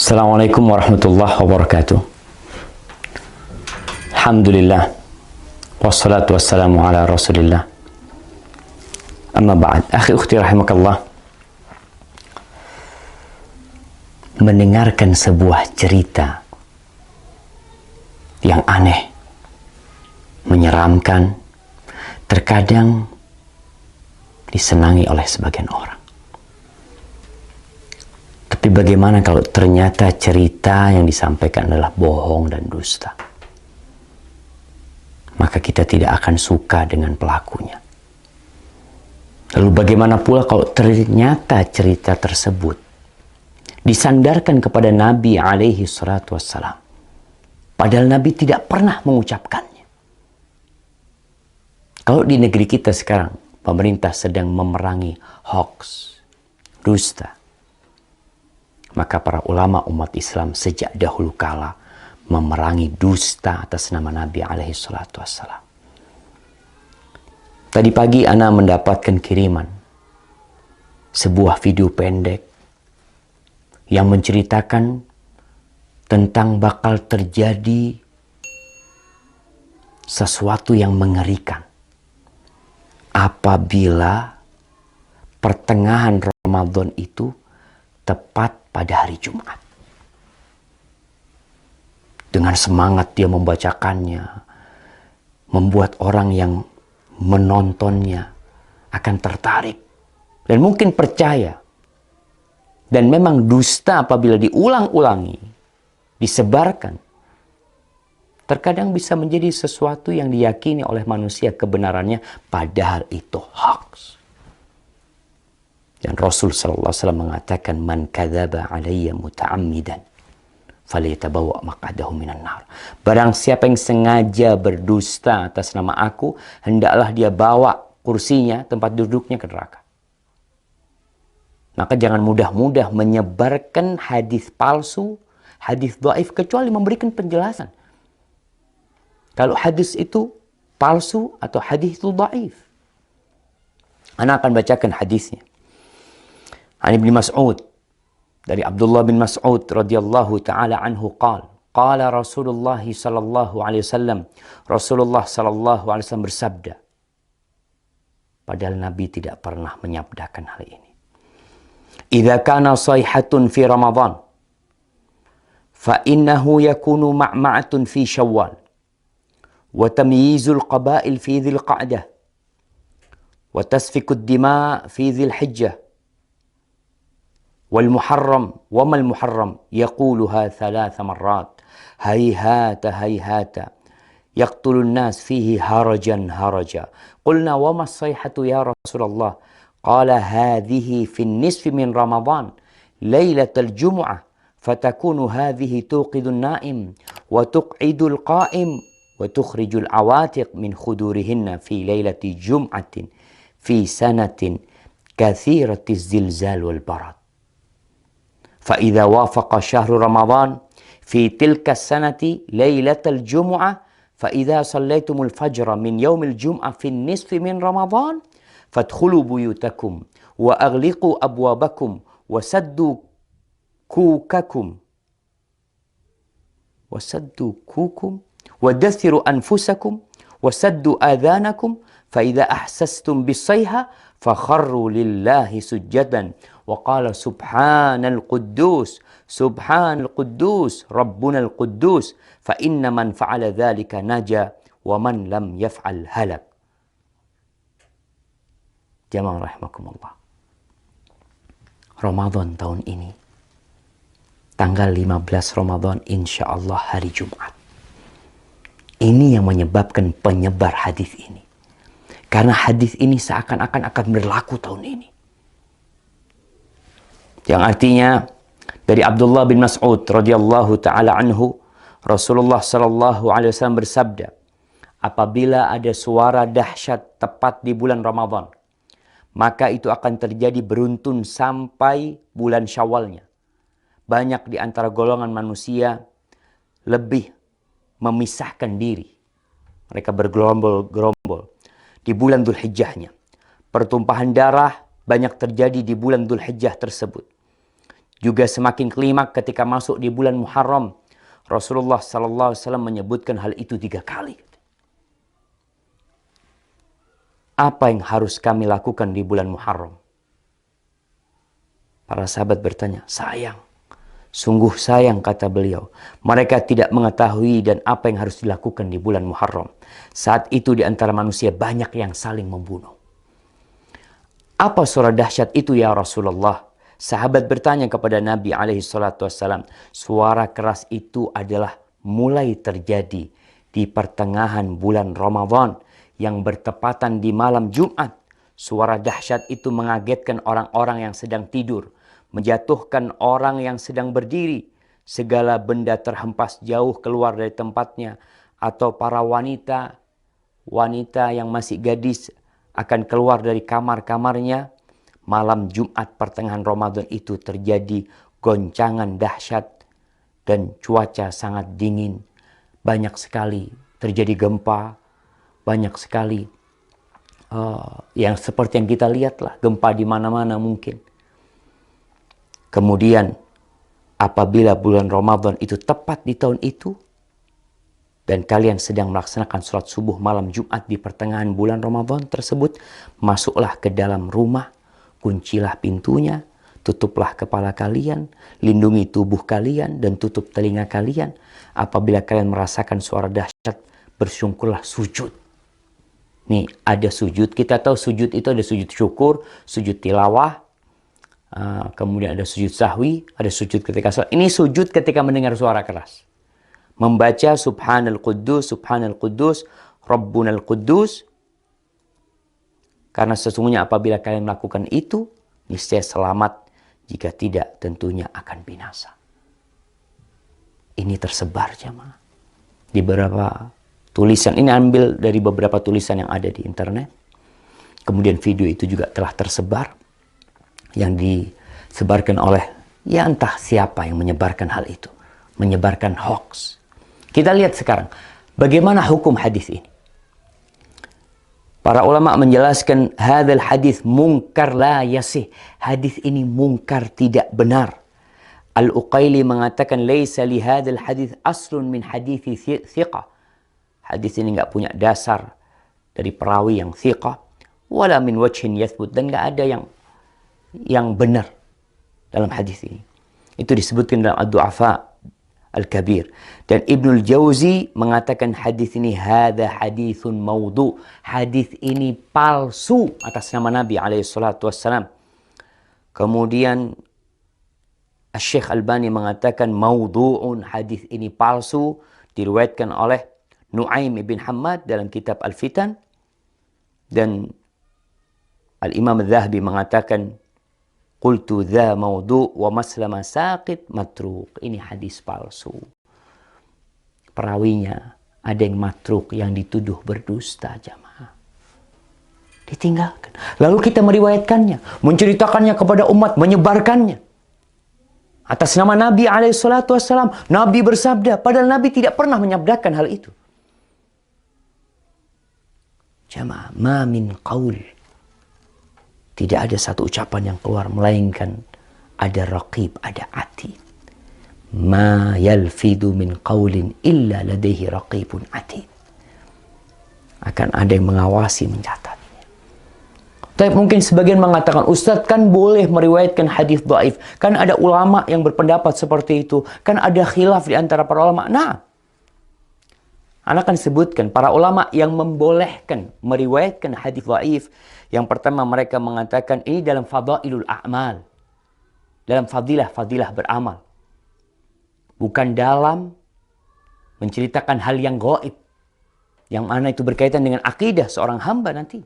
Assalamualaikum warahmatullahi wabarakatuh. Alhamdulillah. Wassalatu wassalamu ala rasulillah. Amma ba'd. Akhi ukhti rahimakallah. Mendengarkan sebuah cerita yang aneh, menyeramkan, terkadang disenangi oleh sebagian orang. Tapi bagaimana kalau ternyata cerita yang disampaikan adalah bohong dan dusta? Maka kita tidak akan suka dengan pelakunya. Lalu bagaimana pula kalau ternyata cerita tersebut disandarkan kepada Nabi alaihi salatu wassalam, padahal Nabi tidak pernah mengucapkannya? Kalau di negeri kita sekarang pemerintah sedang memerangi hoax, dusta, maka para ulama umat Islam sejak dahulu kala memerangi dusta atas nama Nabi alaihi salatu wassalam. Tadi pagi ana mendapatkan kiriman sebuah video pendek yang menceritakan tentang bakal terjadi sesuatu yang mengerikan apabila pertengahan Ramadan itu tepat pada hari Jumat. Dengan semangat dia membacakannya, membuat orang yang menontonnya akan tertarik dan mungkin percaya. Dan memang dusta apabila diulang-ulangi, disebarkan, terkadang bisa menjadi sesuatu yang diyakini oleh manusia kebenarannya, padahal itu hoax. Dan Rasul sallallahu alaihi wasallam mengatakan, "Man kadzaba alayya muta'ammidan falyatabawa maq'adahu minan nar." Barang siapa yang sengaja berdusta atas nama aku, hendaklah dia bawa kursinya, tempat duduknya ke neraka. Maka jangan mudah-mudah menyebarkan hadis palsu, hadis dhaif, kecuali memberikan penjelasan. Kalau hadis itu palsu atau hadis itu dhaif. Ana akan bacakan hadisnya. An Ibnu Mas'ud, dari Abdullah bin Mas'ud radhiyallahu taala anhu qala Rasulullah sallallahu alaihi wasallam, Rasulullah sallallahu alaihi wasallam bersabda, padahal Nabi tidak pernah menyabdakan hal ini. Idza kana sayhatun fi Ramadan fa innahu yakunu ma'ma'atun fi Syawal wa tamyizul qaba'il fi Dzil Qa'dah wa tasfikud dima' fi Dzil Hijjah والمحرم وما المحرم يقولها 3 مرات هيهات هيهات يقتل الناس فيه هرجا هرجا قلنا وما الصيحة يا رسول الله قال هذه في النصف من رمضان ليلة الجمعة فتكون هذه توقظ النائم وتقعد القائم وتخرج العواتق من خدورهن في ليلة جمعة في سنة كثيرة الزلزال والبرد فإذا وافق شهر رمضان في تلك السنة ليلة الجمعة فإذا صليتم الفجر من يوم الجمعة في النصف من رمضان فادخلوا بيوتكم وأغلقوا أبوابكم وسدوا كوكم ودثروا أنفسكم وسدوا آذانكم فإذا أحسستم بالصيحة فخروا لله سجدا وقال سبحان القدوس ربنا القدوس فإن من فعل ذلك نجا ومن لم يفعل هلك. Jamaah rahimakumullah. Ramadan tahun ini, tanggal 15 Ramadan, insya Allah hari Jumat. Ini yang menyebabkan penyebar hadis ini. Karena hadis ini seakan-akan akan berlaku tahun ini. Yang artinya dari Abdullah bin Mas'ud radhiyallahu taala anhu, Rasulullah sallallahu alaihi wasallam bersabda, apabila ada suara dahsyat tepat di bulan Ramadan, maka itu akan terjadi beruntun sampai bulan Syawalnya. Banyak di antara golongan manusia lebih memisahkan diri. Mereka bergerombol-gerombol di bulan Dzulhijjahnya. Pertumpahan darah banyak terjadi di bulan Dzulhijjah tersebut. juga semakin klimak ketika masuk di bulan Muharram. Rasulullah SAW menyebutkan hal itu 3 kali. Apa yang harus kami lakukan di bulan Muharram? Para sahabat bertanya, sayang. Sungguh sayang, kata beliau. Mereka tidak mengetahui dan apa yang harus dilakukan di bulan Muharram. Saat itu di antara manusia banyak yang saling membunuh. Apa suara dahsyat itu ya Rasulullah? Sahabat bertanya kepada Nabi SAW. Suara keras itu adalah mulai terjadi di pertengahan bulan Ramadan yang bertepatan di malam Jumat. Suara dahsyat itu mengagetkan orang-orang yang sedang tidur, menjatuhkan orang yang sedang berdiri. Segala benda terhempas jauh keluar dari tempatnya. Atau para wanita yang masih gadis akan keluar dari kamar-kamarnya. Malam Jumat pertengahan Ramadan itu terjadi goncangan dahsyat dan cuaca sangat dingin. Banyak sekali terjadi gempa. Banyak sekali yang seperti yang kita lihat lah. Gempa di mana-mana mungkin. Kemudian apabila bulan Ramadan itu tepat di tahun itu, dan kalian sedang melaksanakan sholat subuh malam Jumat di pertengahan bulan Ramadan tersebut, masuklah ke dalam rumah, kuncilah pintunya, tutuplah kepala kalian, lindungi tubuh kalian, dan tutup telinga kalian. Apabila kalian merasakan suara dahsyat, bersyukurlah, sujud. Nih, ada sujud. Kita tahu sujud itu ada sujud syukur, sujud tilawah, kemudian ada sujud sahwi, ada sujud ketika sholat. Ini sujud ketika mendengar suara keras. Membaca Subhanal Quddus, Rabbunal Quddus. Karena sesungguhnya apabila kalian melakukan itu, niscaya selamat. Jika tidak, tentunya akan binasa. Ini tersebar jemaah di beberapa tulisan. Ini ambil dari beberapa tulisan yang ada di internet. Kemudian video itu juga telah tersebar, yang disebarkan oleh ya entah siapa yang menyebarkan hal itu, menyebarkan hoax. Kita lihat sekarang bagaimana hukum hadis ini. Para ulama menjelaskan hadzal hadis munkar la yasih. Hadis ini munkar, tidak benar. Al-Uqaili mengatakan laisa li hadzal hadis aslun min hadithi thiqah. Hadis ini enggak punya dasar dari perawi yang thiqah, wala min wajhin yathbut, dan enggak ada yang benar dalam hadis ini. Itu disebutkan dalam Ad-Du'afa Al-Kabir. Dan Ibnul Jauzi mengatakan hadis ini hadza haditsun maudhu. Hadis ini palsu atas nama Nabi SAW. Kemudian Syekh Albani mengatakan maudhu'un, hadis ini palsu, diriwayatkan oleh Nu'aim ibn Hammad dalam kitab Al-Fitan. Dan Al-Imam Al-Zahabi mengatakan qultu dha maudhu' wa maslama saqit matruk. Ini hadis palsu. Perawinya ada yang matruk, yang dituduh berdusta jamaah. Ditinggalkan. Lalu kita meriwayatkannya, menceritakannya kepada umat, menyebarkannya. Atas nama Nabi SAW. Nabi bersabda, padahal Nabi tidak pernah menyabdakan hal itu. Jamaah, ma min qaul. Tidak ada satu ucapan yang keluar melainkan ada raqib, ada atid. Ma yalfidu min qaulin illa ladaihi raqibun atid. Akan ada yang mengawasi, mencatatnya. Tapi mungkin sebagian mengatakan, Ustadz kan boleh meriwayatkan hadis dhaif. Kan ada ulama yang berpendapat seperti itu. Kan ada khilaf di antara para ulama. Nah, Anda akan sebutkan para ulama yang membolehkan meriwayatkan hadis dhaif. Yang pertama, mereka mengatakan ini dalam fadailul a'mal. Dalam fadilah beramal. Bukan dalam menceritakan hal yang gaib. Yang mana itu berkaitan dengan akidah seorang hamba nanti.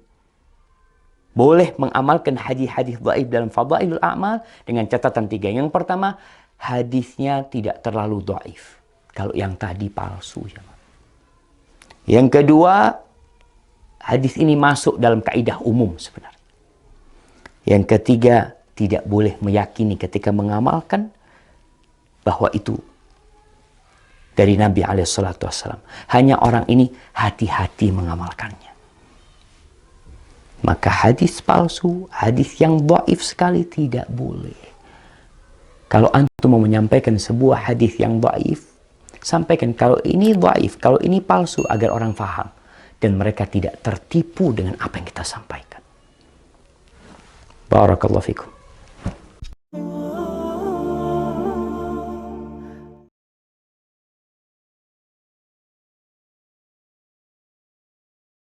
Boleh mengamalkan hadis-hadis dhaif dalam fadailul a'mal dengan catatan 3. Yang pertama, hadisnya tidak terlalu dhaif. Kalau yang tadi palsu. Yang kedua, hadis ini masuk dalam kaidah umum sebenarnya. Yang ketiga, tidak boleh meyakini ketika mengamalkan bahwa itu dari Nabi SAW. Hanya orang ini hati-hati mengamalkannya. Maka hadis palsu, hadis yang dhaif sekali tidak boleh. Kalau antum mau menyampaikan sebuah hadis yang dhaif, sampaikan kalau ini dhaif, kalau ini palsu, agar orang faham dan mereka tidak tertipu dengan apa yang kita sampaikan. Barakallahu fikum.